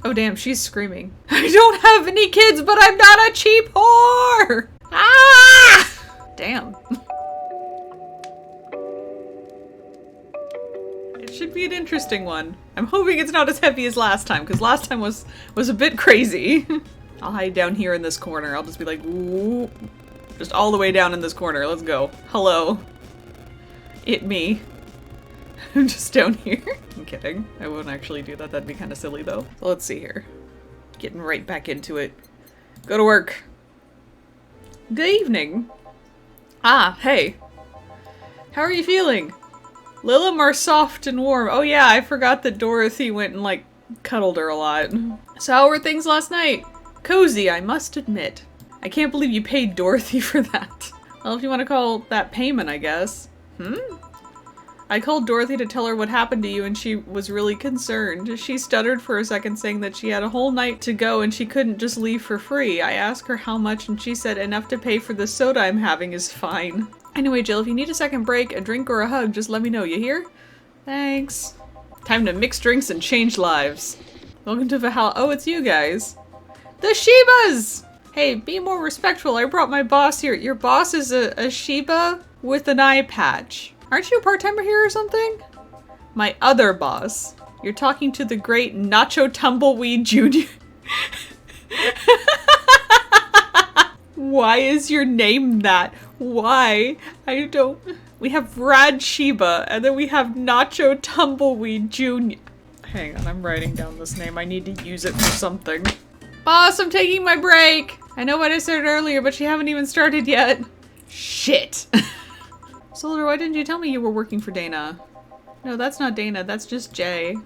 Oh damn, she's screaming. I don't have any kids, but I'm not a cheap whore! Ah! Damn. It should be an interesting one. I'm hoping it's not as heavy as last time, because last time was a bit crazy. I'll hide down here in this corner. I'll just be like, whoop. Just all the way down in this corner. Let's go. Hello. It me. I'm just down here. I'm kidding. I won't actually do that. That'd be kind of silly though. So let's see here. Getting right back into it. Go to work. Good evening. Ah, hey. How are you feeling? Lilim are soft and warm. Oh yeah, I forgot that Dorothy went and like cuddled her a lot. So how were things last night? Cozy, I must admit. I can't believe you paid Dorothy for that. Well, if you want to call that payment, I guess. I called Dorothy to tell her what happened to you and she was really concerned. She stuttered for a second saying that she had a whole night to go and she couldn't just leave for free. I asked her how much and she said enough to pay for the soda I'm having is fine. Anyway, Jill, if you need a second break, a drink, or a hug, just let me know, you hear? Thanks. Time to mix drinks and change lives. Welcome to Valhalla. Oh, it's you guys. The Shibas! Hey, be more respectful. I brought my boss here. Your boss is a Shiba with an eye patch. Aren't you a part-timer here or something? My other boss. You're talking to the great Nacho Tumbleweed Jr. Why is your name that? Why? I don't... We have Rad Shiba, and then we have Nacho Tumbleweed Jr. Hang on, I'm writing down this name. I need to use it for something. Boss, I'm taking my break! I know what I said earlier, but you haven't even started yet. Shit! Soldier, why didn't you tell me you were working for Dana? No, that's not Dana, that's just Jay.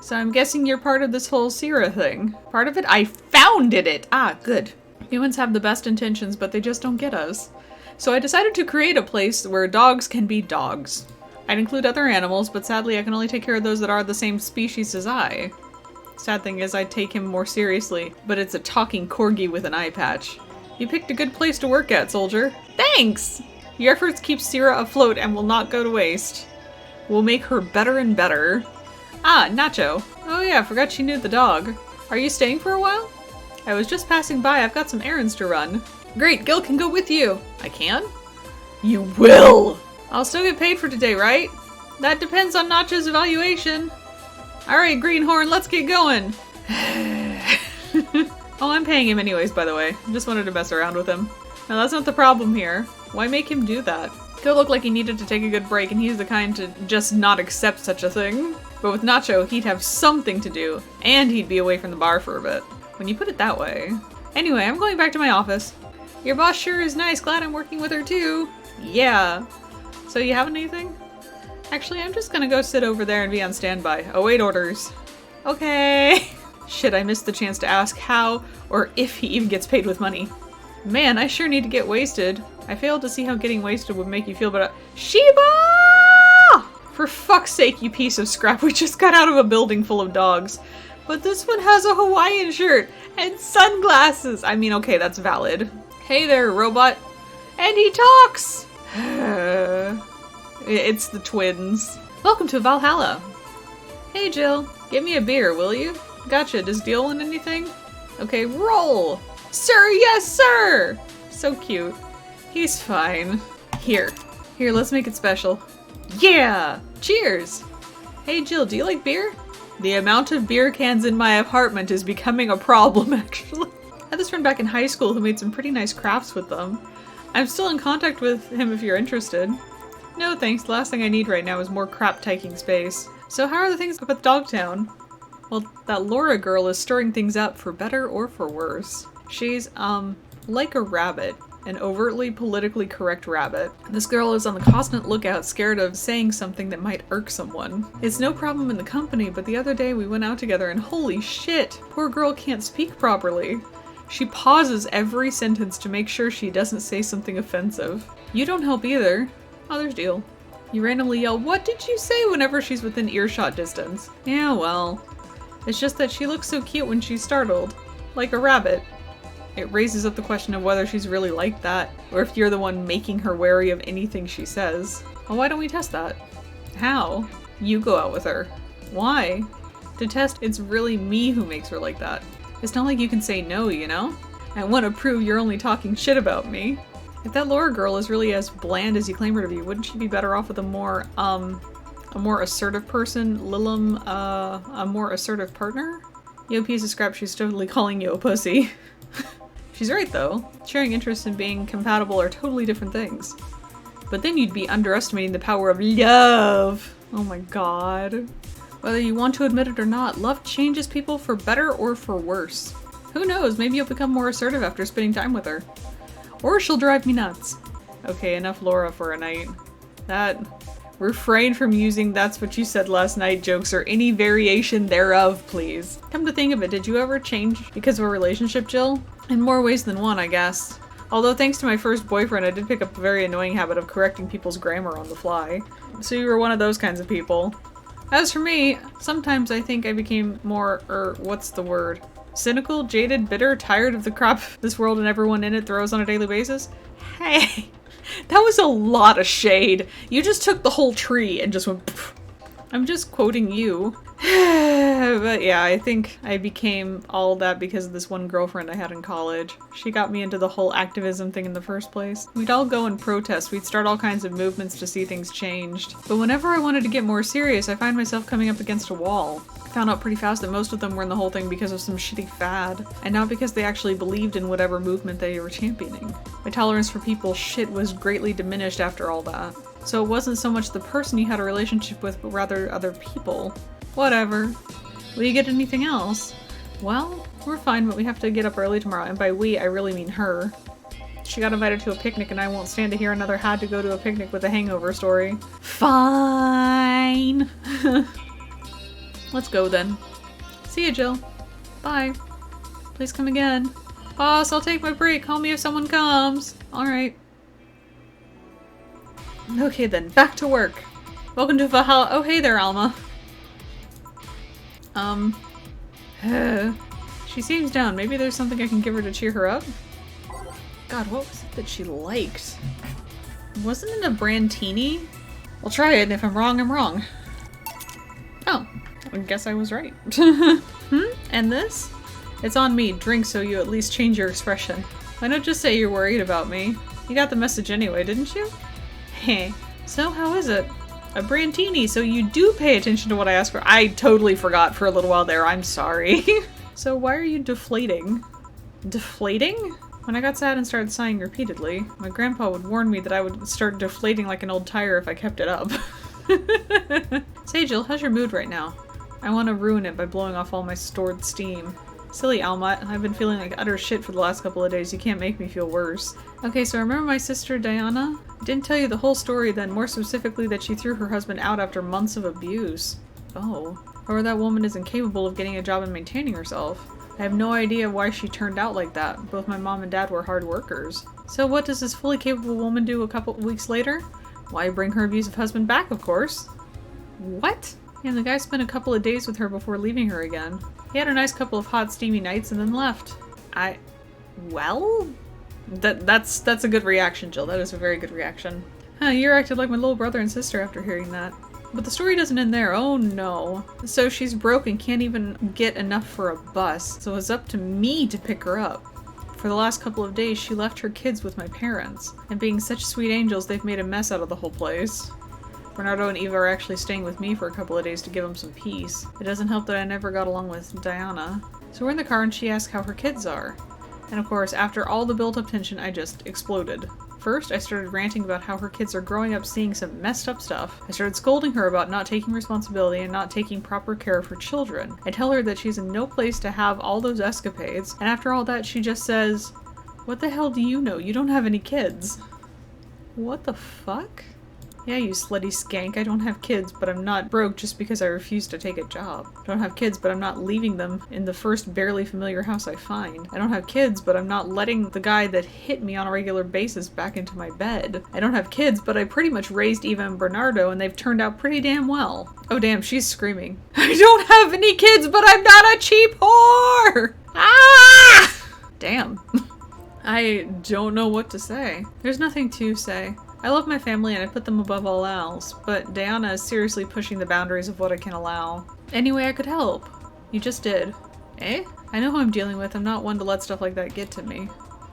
So I'm guessing you're part of this whole Sierra thing. Part of it? I founded it! Ah, good. Humans have the best intentions, but they just don't get us. So I decided to create a place where dogs can be dogs. I'd include other animals, but sadly I can only take care of those that are the same species as I. Sad thing is I'd take him more seriously, but it's a talking corgi with an eye patch. You picked a good place to work at, soldier. Thanks! Your efforts keep Sierra afloat and will not go to waste. We'll make her better and better. Ah, Nacho. Oh yeah, I forgot she knew the dog. Are you staying for a while? I was just passing by. I've got some errands to run. Great, Gil can go with you. I can? You will! I'll still get paid for today, right? That depends on Nacho's evaluation. Alright, Greenhorn, let's get going. Oh, I'm paying him anyways, by the way. I just wanted to mess around with him. Now, that's not the problem here. Why make him do that? Could look like he needed to take a good break, and he's the kind to just not accept such a thing. But with Nacho, he'd have something to do, and he'd be away from the bar for a bit. When you put it that way. Anyway, I'm going back to my office. Your boss sure is nice. Glad I'm working with her too. Yeah. So you have anything? Actually, I'm just gonna go sit over there and be on standby. Await orders. Okay. Shit, I missed the chance to ask how or if he even gets paid with money. Man, I sure need to get wasted. I failed to see how getting wasted would make you feel, but Shiba! For fuck's sake, you piece of scrap. We just got out of a building full of dogs. But this one has a Hawaiian shirt and sunglasses. I mean, okay, that's valid. Hey there, robot. And he talks! It's the twins. Welcome to Valhalla. Hey, Jill. Get me a beer, will you? Gotcha. Does Deal want anything? Okay, roll! Sir, yes, sir! So cute. He's fine. Here, let's make it special. Yeah! Cheers! Hey, Jill, do you like beer? The amount of beer cans in my apartment is becoming a problem, actually. I had this friend back in high school who made some pretty nice crafts with them. I'm still in contact with him if you're interested. No thanks, the last thing I need right now is more crap taking space. So how are the things up at Dogtown? Well, that Laura girl is stirring things up for better or for worse. She's, like a rabbit. An overtly politically correct rabbit. This girl is on the constant lookout, scared of saying something that might irk someone. It's no problem in the company, but the other day we went out together and holy shit, poor girl can't speak properly. She pauses every sentence to make sure she doesn't say something offensive. You don't help either. Oh, there's Deal. You randomly yell, "What did you say?" whenever she's within earshot distance. Yeah, well. It's just that she looks so cute when she's startled. Like a rabbit. It raises up the question of whether she's really like that, or if you're the one making her wary of anything she says. Well, why don't we test that? How? You go out with her. Why? Detest, it's really me who makes her like that. It's not like you can say no, you know? I want to prove you're only talking shit about me. If that Laura girl is really as bland as you claim her to be, wouldn't she be better off with a more assertive person? Lilim, a more assertive partner? Yo, piece of scrap, she's totally calling you a pussy. She's right though. Sharing interests and being compatible are totally different things. But then you'd be underestimating the power of love. Oh my god. Whether you want to admit it or not, love changes people for better or for worse. Who knows, maybe you'll become more assertive after spending time with her. Or she'll drive me nuts. Okay, enough Laura for a night. Refrain from using "that's what you said last night" jokes or any variation thereof, please. Come to think of it, did you ever change because of a relationship, Jill? In more ways than one, I guess. Although thanks to my first boyfriend, I did pick up a very annoying habit of correcting people's grammar on the fly. So you were one of those kinds of people. As for me, sometimes I think I became more, what's the word? Cynical, jaded, bitter, tired of the crap this world and everyone in it throws on a daily basis? Hey! That was a lot of shade. You just took the whole tree and just went pfft. I'm just quoting you. But yeah, I think I became all that because of this one girlfriend I had in college. She got me into the whole activism thing in the first place. We'd all go and protest, we'd start all kinds of movements to see things changed. But whenever I wanted to get more serious, I find myself coming up against a wall. I found out pretty fast that most of them were in the whole thing because of some shitty fad, and not because they actually believed in whatever movement they were championing. My tolerance for people's shit was greatly diminished after all that. So it wasn't so much the person you had a relationship with, but rather other people. Whatever. Will you get anything else? Well, we're fine, but we have to get up early tomorrow, and by we, I really mean her. She got invited to a picnic, and I won't stand to hear another had to go to a picnic with a hangover story. Fine! Let's go then. See ya, Jill. Bye. Please come again. Boss, I'll take my break. Call me if someone comes. Alright. Okay then, back to work. Welcome to Valhalla. Oh, hey there, Alma. She seems down. Maybe there's something I can give her to cheer her up? God, what was it that she liked? Wasn't it a Brandtini? I'll try it, and if I'm wrong, I'm wrong. Oh, I guess I was right. And this? It's on me. Drink so you at least change your expression. Why not just say you're worried about me? You got the message anyway, didn't you? Hey, so how is it? A Brandtini, so you do pay attention to what I ask for. I totally forgot for a little while there, I'm sorry. So why are you deflating? Deflating? When I got sad and started sighing repeatedly, my grandpa would warn me that I would start deflating like an old tire if I kept it up. Say Jill, how's your mood right now? I want to ruin it by blowing off all my stored steam. Silly Alma, I've been feeling like utter shit for the last couple of days. You can't make me feel worse. Okay, so remember my sister Diana? I didn't tell you the whole story then, more specifically that she threw her husband out after months of abuse. Oh. Or that woman is incapable of getting a job and maintaining herself. I have no idea why she turned out like that. Both my mom and dad were hard workers. So what does this fully capable woman do a couple weeks later? Why, bring her abusive husband back, of course. What? And the guy spent a couple of days with her before leaving her again. He had a nice couple of hot, steamy nights and then left. Well? That's a good reaction, Jill. That is a very good reaction. Huh, you acted like my little brother and sister after hearing that. But the story doesn't end there. Oh no. So she's broke and can't even get enough for a bus, so it's up to me to pick her up. For the last couple of days, she left her kids with my parents. And being such sweet angels, they've made a mess out of the whole place. Bernardo and Eva are actually staying with me for a couple of days to give them some peace. It doesn't help that I never got along with Diana. So we're in the car and she asks how her kids are. And of course, after all the built-up tension, I just exploded. First, I started ranting about how her kids are growing up seeing some messed up stuff. I started scolding her about not taking responsibility and not taking proper care of her children. I tell her that she's in no place to have all those escapades, and after all that, she just says, "What the hell do you know? You don't have any kids." What the fuck? Yeah, you slutty skank. I don't have kids, but I'm not broke just because I refuse to take a job. I don't have kids, but I'm not leaving them in the first barely familiar house I find. I don't have kids, but I'm not letting the guy that hit me on a regular basis back into my bed. I don't have kids, but I pretty much raised Eva and Bernardo, and they've turned out pretty damn well. Oh damn, she's screaming. I don't have any kids, but I'm not a cheap whore! Ah! Damn. I don't know what to say. There's nothing to say. I love my family and I put them above all else, but Diana is seriously pushing the boundaries of what I can allow. Any way I could help. You just did. Eh? I know who I'm dealing with. I'm not one to let stuff like that get to me.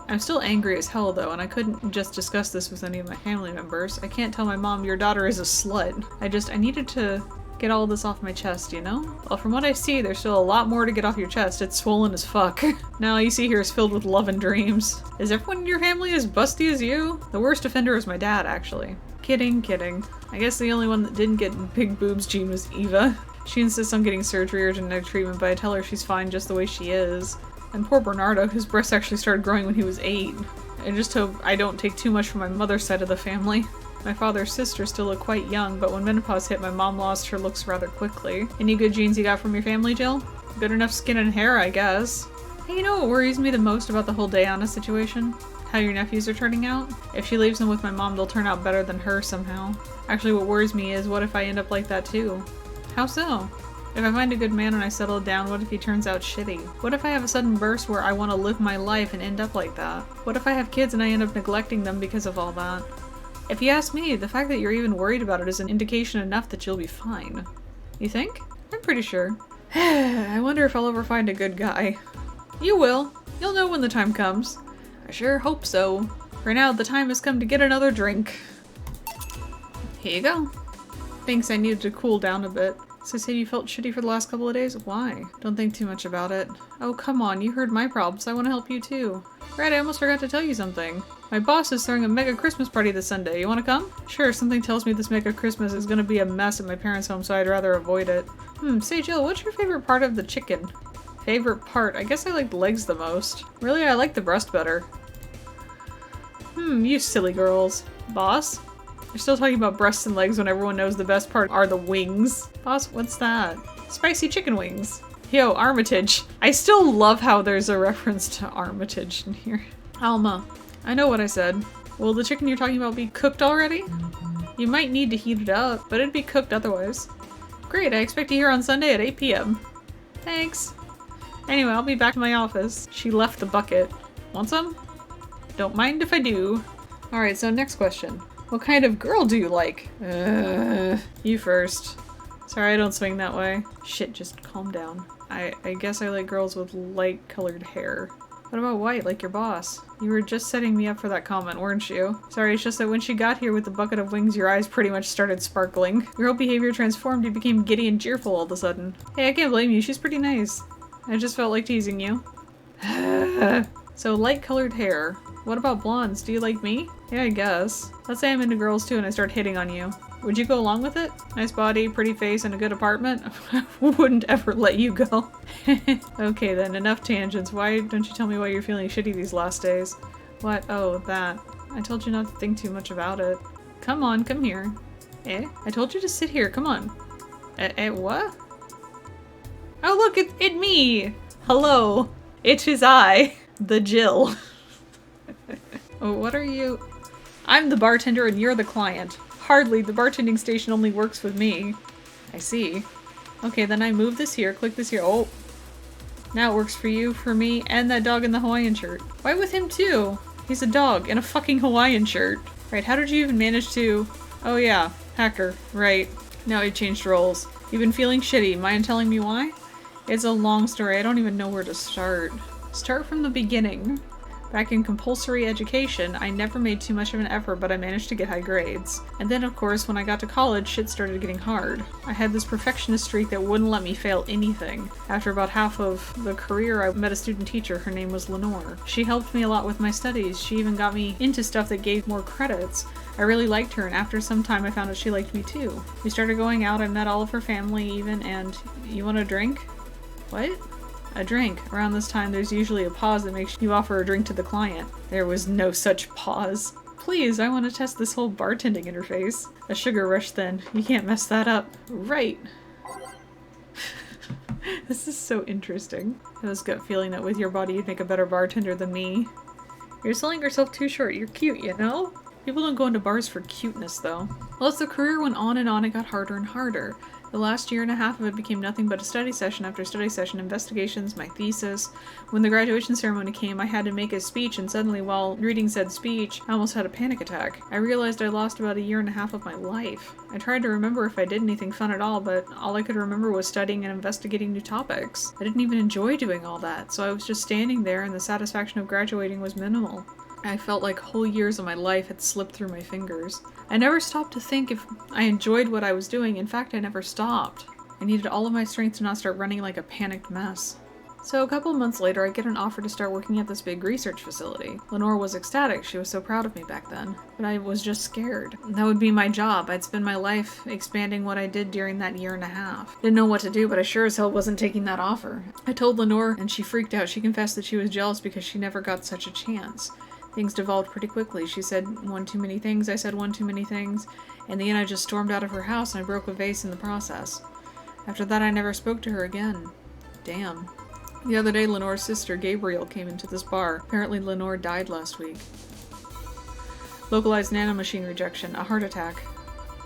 I'm still angry as hell though, and I couldn't just discuss this with any of my family members. I can't tell my mom your daughter is a slut. I needed to get all this off my chest, you know? Well, from what I see, there's still a lot more to get off your chest. It's swollen as fuck. Now all you see here is filled with love and dreams. Is everyone in your family as busty as you? The worst offender is my dad, actually. Kidding, kidding. I guess the only one that didn't get big boobs gene was Eva. She insists on getting surgery or genetic treatment, but I tell her she's fine just the way she is. And poor Bernardo, his breasts actually started growing when he was 8. I just hope I don't take too much from my mother's side of the family. My father's sister still looked quite young, but when menopause hit, my mom lost her looks rather quickly. Any good genes you got from your family, Jill? Good enough skin and hair, I guess. Hey, you know what worries me the most about the whole Diana situation? How your nephews are turning out? If she leaves them with my mom, they'll turn out better than her somehow. Actually, what worries me is, what if I end up like that too? How so? If I find a good man and I settle down, what if he turns out shitty? What if I have a sudden burst where I want to live my life and end up like that? What if I have kids and I end up neglecting them because of all that? If you ask me, the fact that you're even worried about it is an indication enough that you'll be fine. You think? I'm pretty sure. I wonder if I'll ever find a good guy. You will. You'll know when the time comes. I sure hope so. For now, the time has come to get another drink. Here you go. Thanks, I needed to cool down a bit. So say you felt shitty for the last couple of days? Why? Don't think too much about it. Oh, come on, you heard my problems. I want to help you too. Right, I almost forgot to tell you something. My boss is throwing a mega Christmas party this Sunday. You want to come? Sure, something tells me this mega Christmas is going to be a mess at my parents' home, so I'd rather avoid it. Say Jill, what's your favorite part of the chicken? Favorite part? I guess I like the legs the most. Really, I like the breast better. You silly girls. Boss? You're still talking about breasts and legs when everyone knows the best part are the wings. Boss, what's that? Spicy chicken wings. Yo, Armitage. I still love how there's a reference to Armitage in here. Alma, I know what I said. Will the chicken you're talking about be cooked already? You might need to heat it up, but it'd be cooked otherwise. Great, I expect you here on Sunday at 8 p.m. Thanks. Anyway, I'll be back to my office. She left the bucket. Want some? Don't mind if I do. Alright, so next question. What kind of girl do you like? You first. Sorry, I don't swing that way. Shit, just calm down. I guess I like girls with light-colored hair. What about white, like your boss? You were just setting me up for that comment, weren't you? Sorry, it's just that when she got here with the bucket of wings, your eyes pretty much started sparkling. Your whole behavior transformed, you became giddy and cheerful all of a sudden. Hey, I can't blame you, she's pretty nice. I just felt like teasing you. So, light-colored hair. What about blondes? Do you like me? Yeah, I guess. Let's say I'm into girls too and I start hitting on you. Would you go along with it? Nice body, pretty face, and a good apartment? Wouldn't ever let you go. Okay then, enough tangents. Why don't you tell me why you're feeling shitty these last days? What? Oh, that. I told you not to think too much about it. Come on, come here. Eh? I told you to sit here, come on. What? Oh look, it's me! Hello! It is I, the Jill. Oh, what are you? I'm the bartender and you're the client. Hardly, the bartending station only works with me. I see. Okay, then I move this here, click this here. Oh. Now it works for you, for me, and that dog in the Hawaiian shirt. Why with him too? He's a dog in a fucking Hawaiian shirt. Right, how did you even manage to... Oh yeah, hacker. Right. Now we changed roles. You've been feeling shitty. Mind telling me why? It's a long story. I don't even know where to start. Start from the beginning. Back in compulsory education, I never made too much of an effort, but I managed to get high grades. And then, of course, when I got to college, shit started getting hard. I had this perfectionist streak that wouldn't let me fail anything. After about half of the career, I met a student teacher. Her name was Lenore. She helped me a lot with my studies. She even got me into stuff that gave more credits. I really liked her, and after some time, I found out she liked me too. We started going out. I met all of her family even, and you want a drink? What? A drink. Around this time, there's usually a pause that makes you offer a drink to the client. There was no such pause. Please, I want to test this whole bartending interface. A sugar rush then. You can't mess that up. Right. This is so interesting. I have this gut feeling that with your body you'd make a better bartender than me. You're selling yourself too short. You're cute, you know? People don't go into bars for cuteness, though. Well, as the career went on and on, it got harder and harder. The last year and a half of it became nothing but a study session after study session, investigations, my thesis. When the graduation ceremony came, I had to make a speech, and suddenly, while reading said speech, I almost had a panic attack. I realized I lost about a year and a half of my life. I tried to remember if I did anything fun at all, but all I could remember was studying and investigating new topics. I didn't even enjoy doing all that, so I was just standing there and the satisfaction of graduating was minimal. I felt like whole years of my life had slipped through my fingers. I never stopped to think if I enjoyed what I was doing. In fact, I never stopped. I needed all of my strength to not start running like a panicked mess. So a couple months later, I get an offer to start working at this big research facility. Lenore was ecstatic. She was so proud of me back then. But I was just scared. That would be my job. I'd spend my life expanding what I did during that year and a half. Didn't know what to do, but I sure as hell wasn't taking that offer. I told Lenore, and she freaked out. She confessed that she was jealous because she never got such a chance. Things devolved pretty quickly. She said one too many things, I said one too many things. In the end, I just stormed out of her house and I broke a vase in the process. After that, I never spoke to her again. Damn. The other day, Lenore's sister, Gabriel, came into this bar. Apparently, Lenore died last week. Localized nanomachine rejection, a heart attack.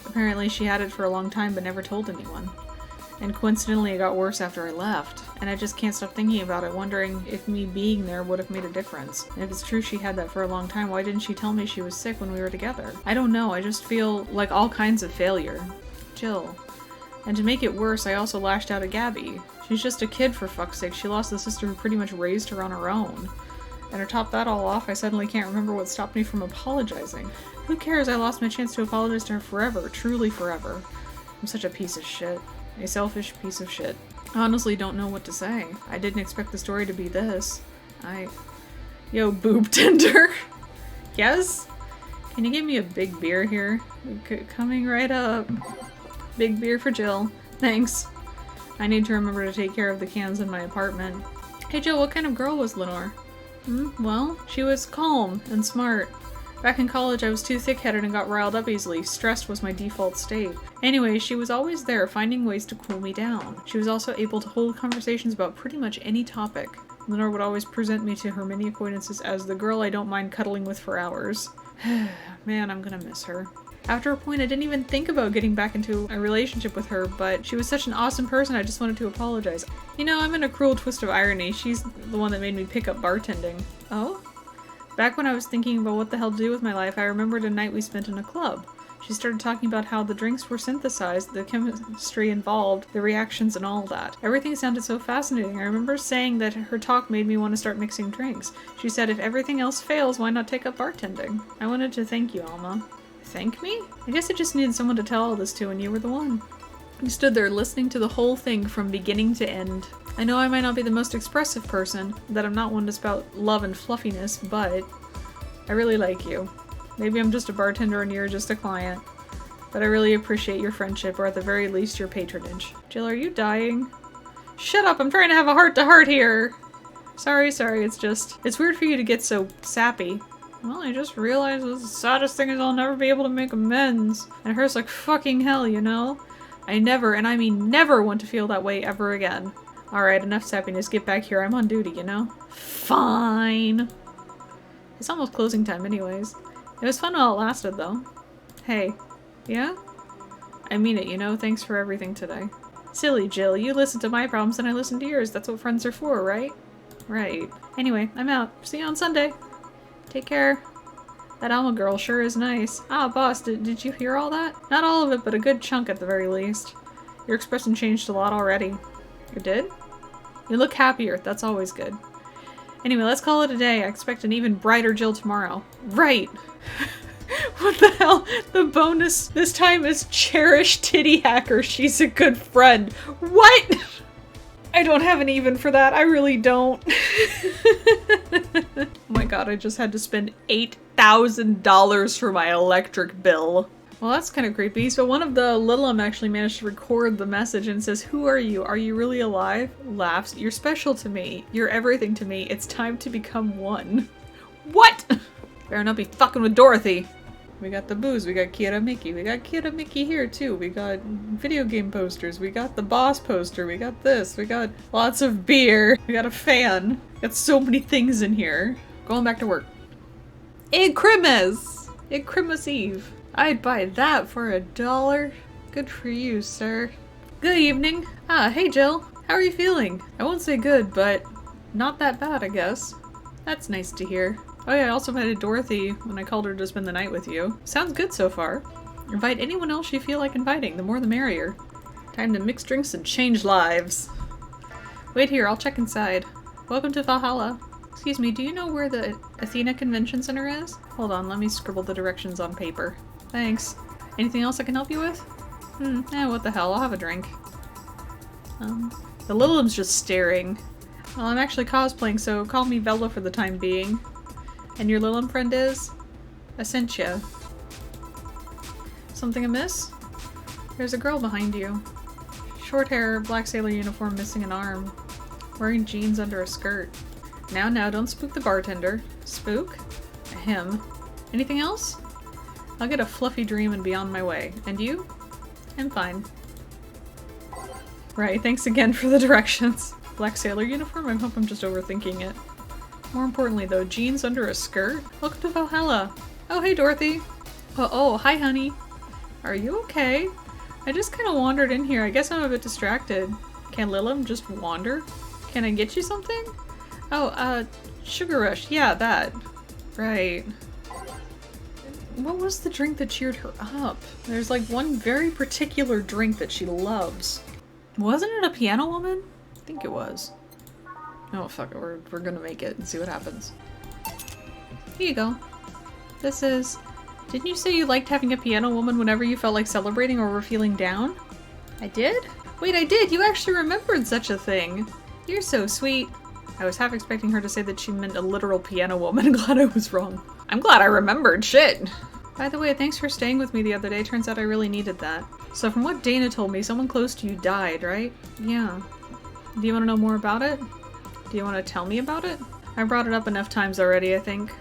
Apparently, she had it for a long time but never told anyone. And coincidentally, it got worse after I left. And I just can't stop thinking about it, wondering if me being there would have made a difference. And if it's true she had that for a long time, why didn't she tell me she was sick when we were together? I don't know, I just feel like all kinds of failure. Jill. And to make it worse, I also lashed out at Gabby. She's just a kid, for fuck's sake. She lost the sister who pretty much raised her on her own. And to top that all off, I suddenly can't remember what stopped me from apologizing. Who cares? I lost my chance to apologize to her forever. Truly forever. I'm such a piece of shit. A selfish piece of shit. I honestly don't know what to say. I didn't expect the story to be this. Yo, boob tender. Yes? Can you give me a big beer here? Coming right up. Big beer for Jill. Thanks. I need to remember to take care of the cans in my apartment. Hey Jill, what kind of girl was Lenore? Well, she was calm and smart. Back in college, I was too thick-headed and got riled up easily. Stressed was my default state. Anyway, she was always there, finding ways to cool me down. She was also able to hold conversations about pretty much any topic. Lenore would always present me to her many acquaintances as the girl I don't mind cuddling with for hours. Man, I'm gonna miss her. After a point, I didn't even think about getting back into a relationship with her, but she was such an awesome person, I just wanted to apologize. You know, I'm in a cruel twist of irony. She's the one that made me pick up bartending. Oh? Back when I was thinking about what the hell to do with my life, I remembered a night we spent in a club. She started talking about how the drinks were synthesized, the chemistry involved, the reactions and all that. Everything sounded so fascinating. I remember saying that her talk made me want to start mixing drinks. She said, if everything else fails, why not take up bartending? I wanted to thank you, Alma. Thank me? I guess I just needed someone to tell all this to, and you were the one. You stood there listening to the whole thing from beginning to end. I know I might not be the most expressive person, that I'm not one to spout love and fluffiness, but I really like you. Maybe I'm just a bartender and you're just a client, but I really appreciate your friendship, or at the very least your patronage. Jill, are you dying? Shut up, I'm trying to have a heart-to-heart here! Sorry, it's weird for you to get so sappy. Well, I just realized the saddest thing is I'll never be able to make amends. And it hurts like fucking hell, you know? I never, and I mean never, want to feel that way ever again. Alright, enough sappiness, get back here, I'm on duty, you know? Fine! It's almost closing time anyways. It was fun while it lasted, though. Hey. Yeah? I mean it, you know? Thanks for everything today. Silly Jill, you listen to my problems and I listen to yours. That's what friends are for, right? Right. Anyway, I'm out. See you on Sunday. Take care. That Alma girl sure is nice. Ah, boss, did you hear all that? Not all of it, but a good chunk at the very least. Your expression changed a lot already. You did? You look happier. That's always good. Anyway, let's call it a day. I expect an even brighter Jill tomorrow. Right! What the hell? The bonus this time is Cherish Titty Hacker. She's a good friend. What? I don't have an even for that. I really don't. Oh my god, I just had to spend $8,000 for my electric bill. Well, that's kind of creepy. So one of the Little'em actually managed to record the message and says, "Who are you? Are you really alive?" Laughs. "You're special to me. You're everything to me. It's time to become one." What? Better not be fucking with Dorothy. We got the booze, we got Kira Mickey, we got Kira Mickey here too, we got video game posters, we got the boss poster, we got this, we got lots of beer, we got a fan. Got so many things in here. Going back to work. Egg Christmas! Egg Christmas Eve. I'd buy that for $1. Good for you, sir. Good evening. Ah, hey Jill. How are you feeling? I won't say good, but not that bad, I guess. That's nice to hear. Oh yeah, I also invited Dorothy when I called her to spend the night with you. Sounds good so far. Invite anyone else you feel like inviting, the more the merrier. Time to mix drinks and change lives. Wait here, I'll check inside. Welcome to Valhalla. Excuse me, do you know where the Athena Convention Center is? Hold on, let me scribble the directions on paper. Thanks. Anything else I can help you with? What the hell, I'll have a drink. The little one's just staring. Well, I'm actually cosplaying, so call me Vella for the time being. And your Lilum friend is? Essentia. Something amiss? There's a girl behind you. Short hair, black sailor uniform, missing an arm. Wearing jeans under a skirt. Now, don't spook the bartender. Spook? Him. Anything else? I'll get a fluffy dream and be on my way. And you? I'm fine. Right, thanks again for the directions. Black sailor uniform? I hope I'm just overthinking it. More importantly though, jeans under a skirt? Welcome to Valhalla. Oh, hey Dorothy. Oh, hi honey. Are you okay? I just kind of wandered in here. I guess I'm a bit distracted. Can Lilum just wander? Can I get you something? Oh, Sugar Rush. Yeah, that. Right. What was the drink that cheered her up? There's like one very particular drink that she loves. Wasn't it a piano woman? I think it was. Oh, fuck it. We're gonna make it and see what happens. Here you go. This is... Didn't you say you liked having a piano woman whenever you felt like celebrating or were feeling down? I did? Wait, I did! You actually remembered such a thing! You're so sweet. I was half expecting her to say that she meant a literal piano woman. Glad I was wrong. I'm glad I remembered. Shit! By the way, thanks for staying with me the other day. Turns out I really needed that. So from what Dana told me, someone close to you died, right? Yeah. Do you want to know more about it? Do you want to tell me about it? I brought it up enough times already, I think.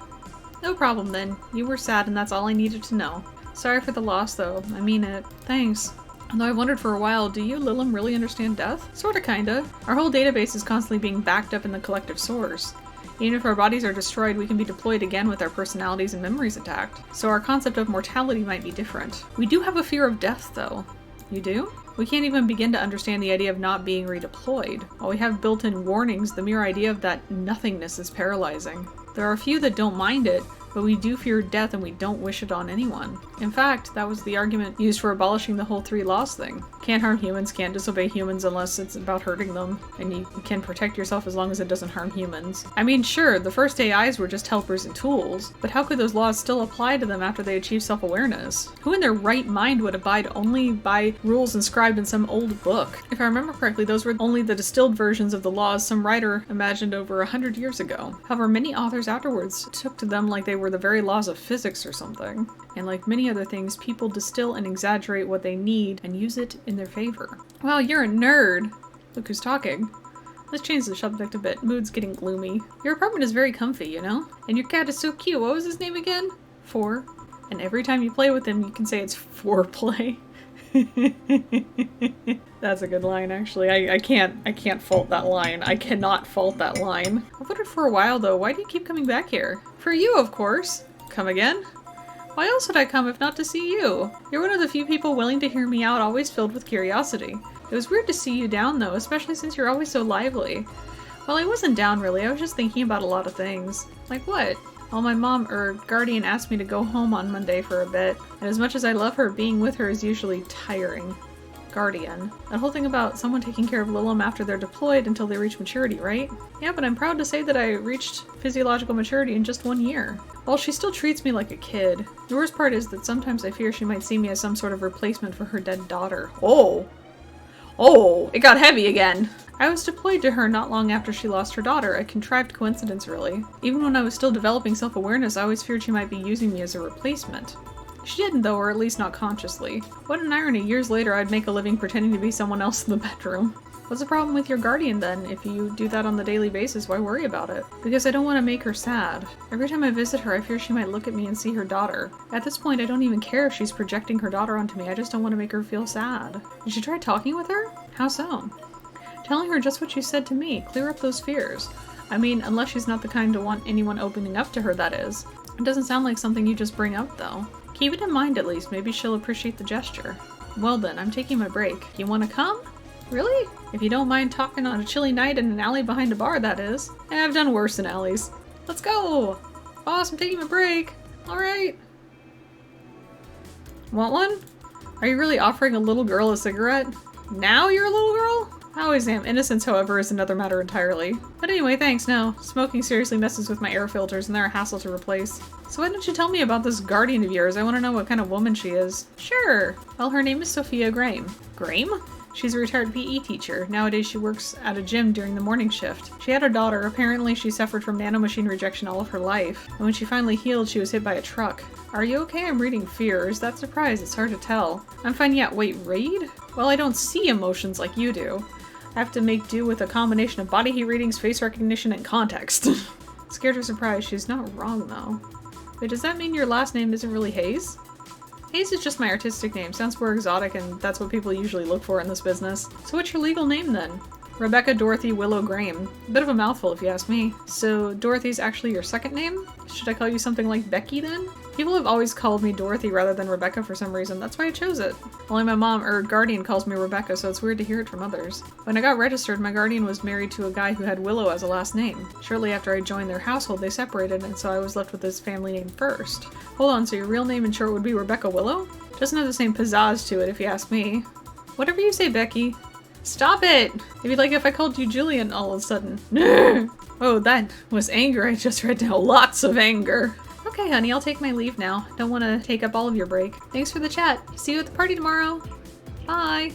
No problem then. You were sad and that's all I needed to know. Sorry for the loss though. I mean it. Thanks. Although I wondered for a while, do you, Lilum, really understand death? Sorta, kinda. Our whole database is constantly being backed up in the collective source. Even if our bodies are destroyed, we can be deployed again with our personalities and memories intact. So our concept of mortality might be different. We do have a fear of death, though. You do? We can't even begin to understand the idea of not being redeployed. While we have built-in warnings, the mere idea of that nothingness is paralyzing. There are a few that don't mind it, but we do fear death and we don't wish it on anyone. In fact, that was the argument used for abolishing the whole 3 laws thing. Can't harm humans, can't disobey humans unless it's about hurting them, and you can protect yourself as long as it doesn't harm humans. I mean, sure, the first AIs were just helpers and tools, but how could those laws still apply to them after they achieved self-awareness? Who in their right mind would abide only by rules inscribed in some old book? If I remember correctly, those were only the distilled versions of the laws some writer imagined over 100 years ago. However, many authors afterwards took to them like they were the very laws of physics or something. And like many other things, people distill and exaggerate what they need and use it in their favor. Wow, you're a nerd! Look who's talking. Let's change the subject a bit. Mood's getting gloomy. Your apartment is very comfy, you know? And your cat is so cute. What was his name again? 4. And every time you play with him, you can say it's foreplay. That's a good line, actually. I can't fault that line. I cannot fault that line. I've wondered for a while, though, why do you keep coming back here? For you, of course. Come again? Why else would I come if not to see you? You're one of the few people willing to hear me out, always filled with curiosity. It was weird to see you down, though, especially since you're always so lively. Well, I wasn't down, really. I was just thinking about a lot of things. Like what? Well, my mom, guardian, asked me to go home on Monday for a bit, and as much as I love her, being with her is usually tiring. Guardian. That whole thing about someone taking care of Lilum after they're deployed until they reach maturity, right? Yeah, but I'm proud to say that I reached physiological maturity in just 1 year. Well, she still treats me like a kid. The worst part is that sometimes I fear she might see me as some sort of replacement for her dead daughter. Oh! Oh! It got heavy again! I was deployed to her not long after she lost her daughter, a contrived coincidence really. Even when I was still developing self-awareness, I always feared she might be using me as a replacement. She didn't though, or at least not consciously. What an irony, years later I'd make a living pretending to be someone else in the bedroom. What's the problem with your guardian then? If you do that on the daily basis, why worry about it? Because I don't want to make her sad. Every time I visit her, I fear she might look at me and see her daughter. At this point, I don't even care if she's projecting her daughter onto me, I just don't want to make her feel sad. Did you try talking with her? How so? Telling her just what you said to me, clear up those fears. I mean, unless she's not the kind to want anyone opening up to her, that is. It doesn't sound like something you just bring up, though. Keep it in mind at least, maybe she'll appreciate the gesture. Well then, I'm taking my break. You wanna come? Really? If you don't mind talking on a chilly night in an alley behind a bar, that is. I've done worse in alleys. Let's go! Boss, I'm taking my break. Alright. Want one? Are you really offering a little girl a cigarette? Now you're a little girl? I always am. Innocence, however, is another matter entirely. But anyway, thanks, no. Smoking seriously messes with my air filters and they're a hassle to replace. So why don't you tell me about this guardian of yours? I want to know what kind of woman she is. Sure! Well, her name is Sophia Graham. Graham? She's a retired PE teacher. Nowadays she works at a gym during the morning shift. She had a daughter. Apparently she suffered from nanomachine rejection all of her life. And when she finally healed, she was hit by a truck. Are you okay? I'm reading fear. Is that surprise? It's hard to tell. I'm fine, yeah. Wait, read? Well, I don't see emotions like you do. I have to make do with a combination of body heat readings, face recognition, and context. Scared or surprised? She's not wrong, though. Wait, does that mean your last name isn't really Hayes? Hayes is just my artistic name. Sounds more exotic, and that's what people usually look for in this business. So what's your legal name, then? Rebecca Dorothy Willow Graham. A bit of a mouthful, if you ask me. So Dorothy's actually your second name? Should I call you something like Becky, then? People have always called me Dorothy rather than Rebecca for some reason. That's why I chose it. Only my mom, or guardian, calls me Rebecca, so it's weird to hear it from others. When I got registered, my guardian was married to a guy who had Willow as a last name. Shortly after I joined their household, they separated, and so I was left with his family name first. Hold on, so your real name in short would be Rebecca Willow? Doesn't have the same pizzazz to it, if you ask me. Whatever you say, Becky. Stop it! It'd be like if I called you Julian all of a sudden. Oh, that was anger I just read now. Lots of anger. Okay, honey, I'll take my leave now. Don't want to take up all of your break. Thanks for the chat. See you at the party tomorrow. Bye!